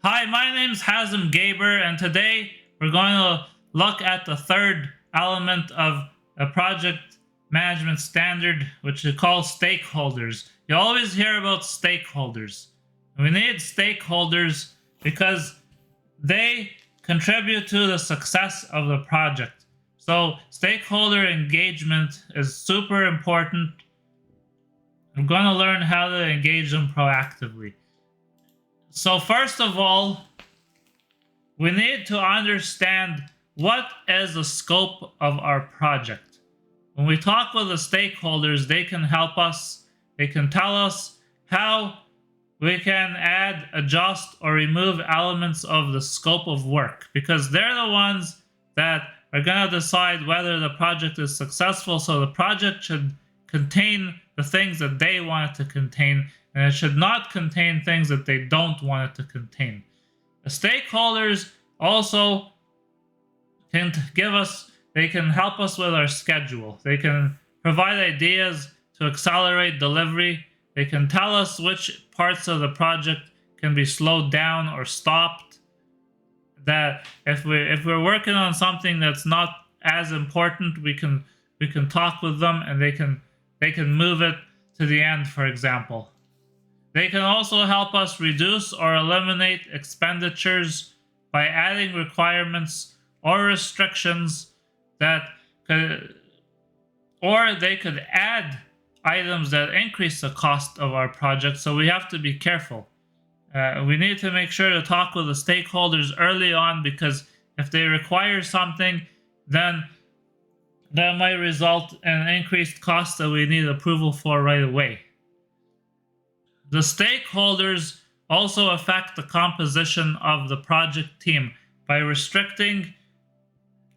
Hi, my name's Hazem Gaber, and today we're going to look at the third element of a project management standard, which is called stakeholders. You always hear about stakeholders. We need stakeholders because they contribute to the success of the project. So stakeholder engagement is super important. We're going to learn how to engage them proactively. So first of all, we need to understand what is the scope of our project. When we talk with the stakeholders, they can help us. They can tell us how we can add, adjust, or remove elements of the scope of work, because they're the ones that are going to decide whether the project is successful. So the project should contain the things that they want it to contain, and it should not contain things that they don't want it to contain. The stakeholders also can give us, they can help us with our schedule. They can provide ideas to accelerate delivery. They can tell us which parts of the project can be slowed down or stopped. That if we're working on something that's not as important, we can talk with them, and they can move it to the end, for example. They can also help us reduce or eliminate expenditures by adding requirements or restrictions that could, or they could add items that increase the cost of our project. So we have to be careful. We need to make sure to talk with the stakeholders early on, because if they require something, then that might result in increased costs that we need approval for right away. The stakeholders also affect the composition of the project team by restricting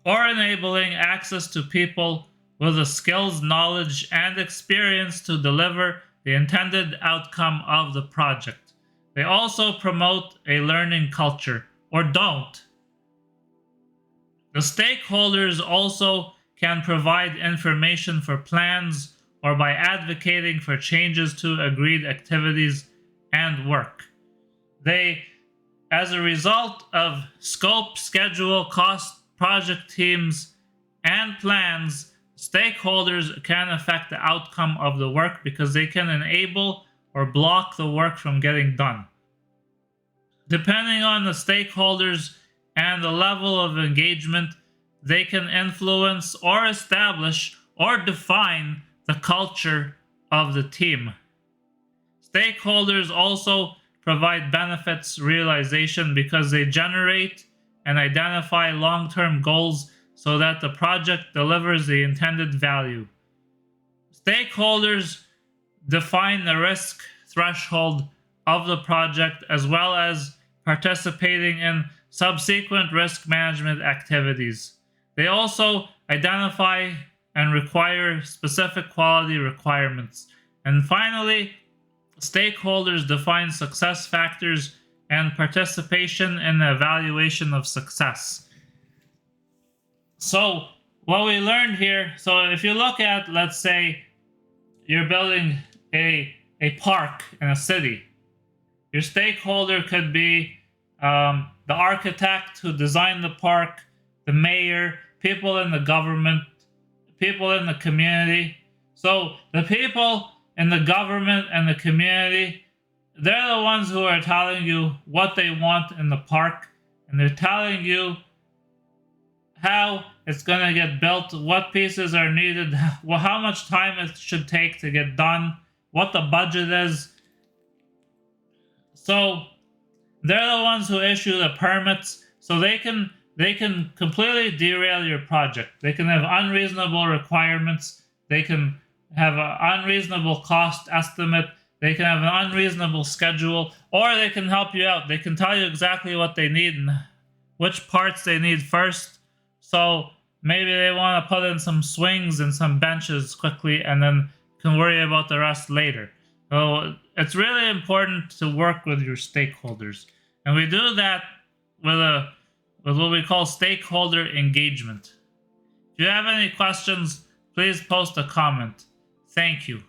or enabling access to people with the skills, knowledge, and experience to deliver the intended outcome of the project. They also promote a learning culture, or don't. The stakeholders also can provide information for plans or by advocating for changes to agreed activities and work. They, as a result of scope, schedule, cost, project teams, and plans, stakeholders can affect the outcome of the work because they can enable or block the work from getting done. Depending on the stakeholders and the level of engagement, they can influence or establish or define the culture of the team. Stakeholders also provide benefits realization because they generate and identify long-term goals so that the project delivers the intended value. Stakeholders define the risk threshold of the project, as well as participating in subsequent risk management activities. They also identify and require specific quality requirements. And finally, stakeholders define success factors and participation in the evaluation of success. So what we learned here, so if you look at, let's say, you're building a park in a city. Your stakeholder could be the architect who designed the park, the mayor, people in the government, people in the community. So the people in the government and the community, they're the ones who are telling you what they want in the park, and they're telling you how it's going to get built, what pieces are needed, how much time it should take to get done, what the budget is. So they're the ones who issue the permits, so they can completely derail your project. They can have unreasonable requirements. They can have an unreasonable cost estimate. They can have an unreasonable schedule, or they can help you out. They can tell you exactly what they need and which parts they need first. So maybe they want to put in some swings and some benches quickly, and then can worry about the rest later. So it's really important to work with your stakeholders. And we do that with what we call stakeholder engagement. If you have any questions, please post a comment. Thank you.